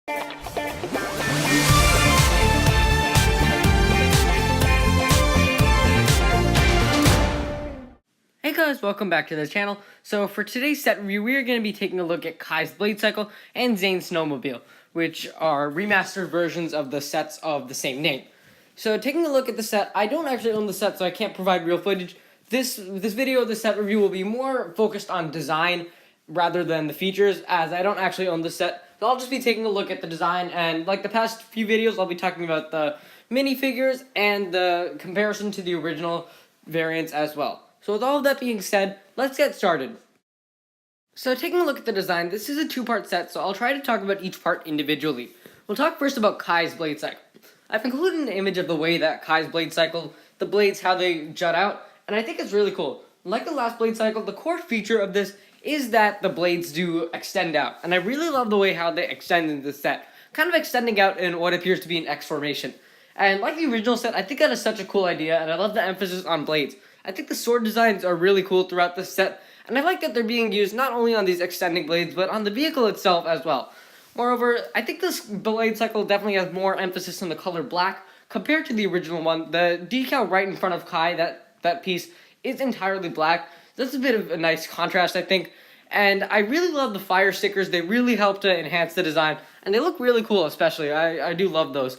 Hey guys, welcome back to the channel. So for today's set review, we are going to be taking a look at Kai's Blade Cycle and Zane's Snowmobile, which are remastered versions of the sets of the same name. So taking a look at the set, I don't actually own the set, so I can't provide real footage. This video, the set review, will be more focused on design rather than the features, as I don't actually own the set. So I'll just be taking a look at the design, and like the past few videos, I'll be talking about the minifigures and the comparison to the original variants as well. So with all of that being said, let's get started. So taking a look at the design, this is a two-part set, so I'll try to talk about each part individually. We'll talk first about Kai's Blade Cycle. I've included an image of the way that Kai's Blade Cycle, the blades, how they jut out, and I think it's really cool. Like the last Blade Cycle, the core feature of this is that the blades do extend out, and I really love the way how they extend in this set, kind of extending out in what appears to be an X formation. And like the original set, I think that is such a cool idea, and I love the emphasis on blades. I think the sword designs are really cool throughout this set, and I like that they're being used not only on these extending blades, but on the vehicle itself as well. Moreover, I think this Blade Cycle definitely has more emphasis on the color black compared to the original one. The decal right in front of Kai, that piece, is entirely black. That's a bit of a nice contrast, I think. And I really love the fire stickers. They really help to enhance the design, and they look really cool especially. I do love those.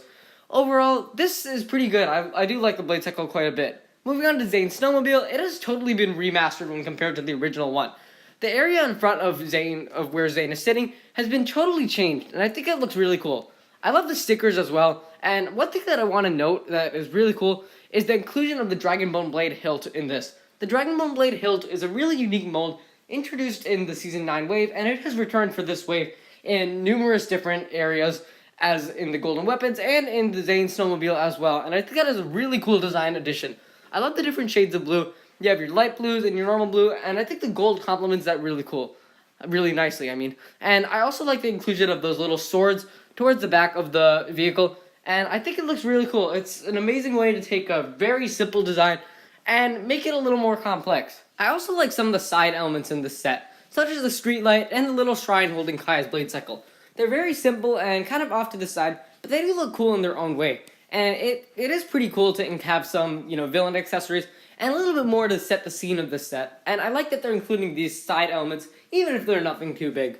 Overall, this is pretty good. I do like the Blade Cycle quite a bit. Moving on to Zane's Snowmobile, it has totally been remastered when compared to the original one. The area in front of Zane, of where Zane is sitting, has been totally changed, and I think it looks really cool. I love the stickers as well, and one thing that I want to note that is really cool is the inclusion of the Dragonbone Blade hilt in this. The Dragonbone Blade hilt is a really unique mold introduced in the Season 9 wave, and it has returned for this wave in numerous different areas, as in the Golden Weapons and in the Zane Snowmobile as well, and I think that is a really cool design addition. I love the different shades of blue. You have your light blues and your normal blue, and I think the gold complements that really nicely, I mean. And I also like the inclusion of those little swords towards the back of the vehicle, and I think it looks really cool. It's an amazing way to take a very simple design and make it a little more complex. I also like some of the side elements in this set, such as the street light and the little shrine holding Kai's Blade Cycle. They're very simple and kind of off to the side, but they do look cool in their own way. And it is pretty cool to have some, villain accessories and a little bit more to set the scene of this set. And I like that they're including these side elements, even if they're nothing too big.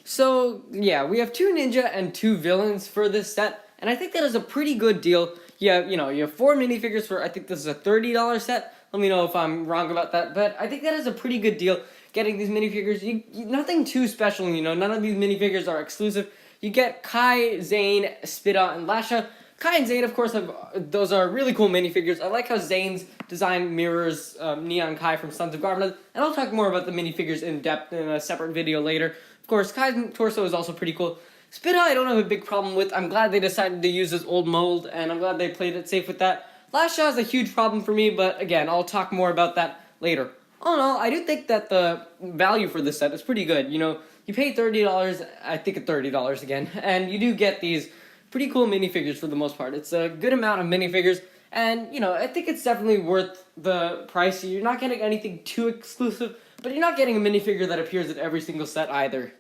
So, yeah, we have 2 ninja and 2 villains for this set, and I think that is a pretty good deal. You have 4 minifigures for, I think this is a $30 set. Let me know if I'm wrong about that, but I think that is a pretty good deal getting these minifigures. Nothing too special, none of these minifigures are exclusive. You get Kai, Zane, Spita, and Lasha. Kai and Zane, of course, those are really cool minifigures. I like how Zane's design mirrors Neon Kai from Sons of Garden, and I'll talk more about the minifigures in depth in a separate video later. Of course, Kai's torso is also pretty cool. Spita, I don't have a big problem with. I'm glad they decided to use this old mold, and I'm glad they played it safe with that. Lasha is a huge problem for me, but again, I'll talk more about that later. All in all, I do think that the value for this set is pretty good. You pay $30, I think it's $30 again, and you do get these pretty cool minifigures for the most part. It's a good amount of minifigures, and, I think it's definitely worth the price. You're not getting anything too exclusive, but you're not getting a minifigure that appears at every single set either.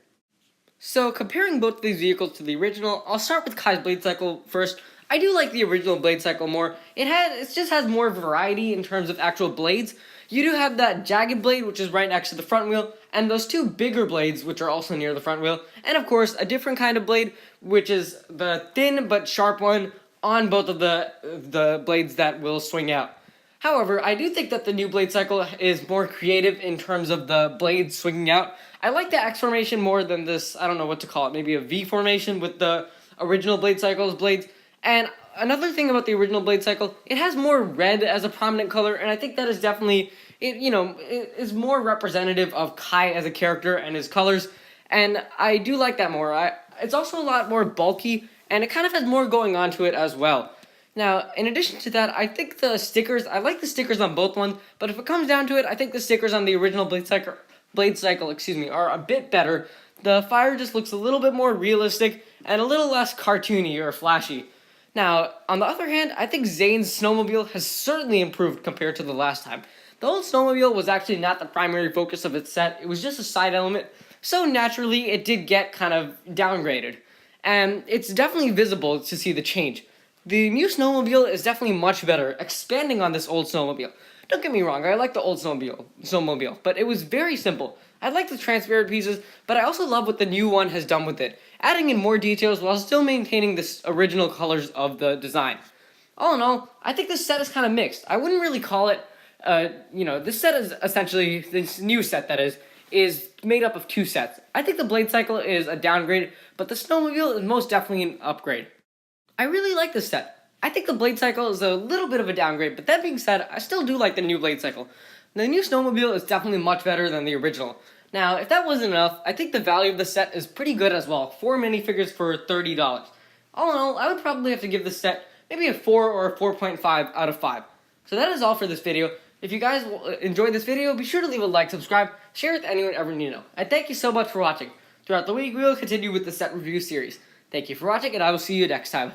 So, comparing both of these vehicles to the original, I'll start with Kai's Blade Cycle first. I do like the original Blade Cycle more. It just has more variety in terms of actual blades. You do have that jagged blade, which is right next to the front wheel, and those 2 bigger blades, which are also near the front wheel, and of course, a different kind of blade, which is the thin but sharp one on both of the blades that will swing out. However, I do think that the new Blade Cycle is more creative in terms of the blades swinging out. I like the X formation more than this, I don't know what to call it, maybe a V formation with the original Blade Cycle's blades. And another thing about the original Blade Cycle, it has more red as a prominent color, and I think that is definitely, it is more representative of Kai as a character and his colors, and I do like that more. It's also a lot more bulky, and it kind of has more going on to it as well. Now, in addition to that, I think the stickers, I like the stickers on both ones, but if it comes down to it, I think the stickers on the original Blade Cycle, are a bit better. The fire just looks a little bit more realistic and a little less cartoony or flashy. Now, on the other hand, I think Zane's Snowmobile has certainly improved compared to the last time. The old Snowmobile was actually not the primary focus of its set. It was just a side element so naturally it did get kind of downgraded. And it's definitely visible to see the change. The new snowmobile is definitely much better, expanding on this old snowmobile. Don't get me wrong, I like the old snowmobile, but it was very simple. I like the transparent pieces, but I also love what the new one has done with it, adding in more details while still maintaining the original colors of the design. All in all, I think this set is kind of mixed. I wouldn't really call it, this set is essentially, this new set that is made up of two sets. I think the Blade Cycle is a downgrade, but the Snowmobile is most definitely an upgrade. I really like this set. I think the Blade Cycle is a little bit of a downgrade, but that being said, I still do like the new Blade Cycle. The new Snowmobile is definitely much better than the original. Now, if that wasn't enough, I think the value of the set is pretty good as well. 4 minifigures for $30. All in all, I would probably have to give this set maybe a 4 or a 4.5 out of 5. So that is all for this video. If you guys enjoyed this video, be sure to leave a like, subscribe, share with anyone ever you know. And thank you so much for watching. Throughout the week, we will continue with the set review series. Thank you for watching, and I will see you next time.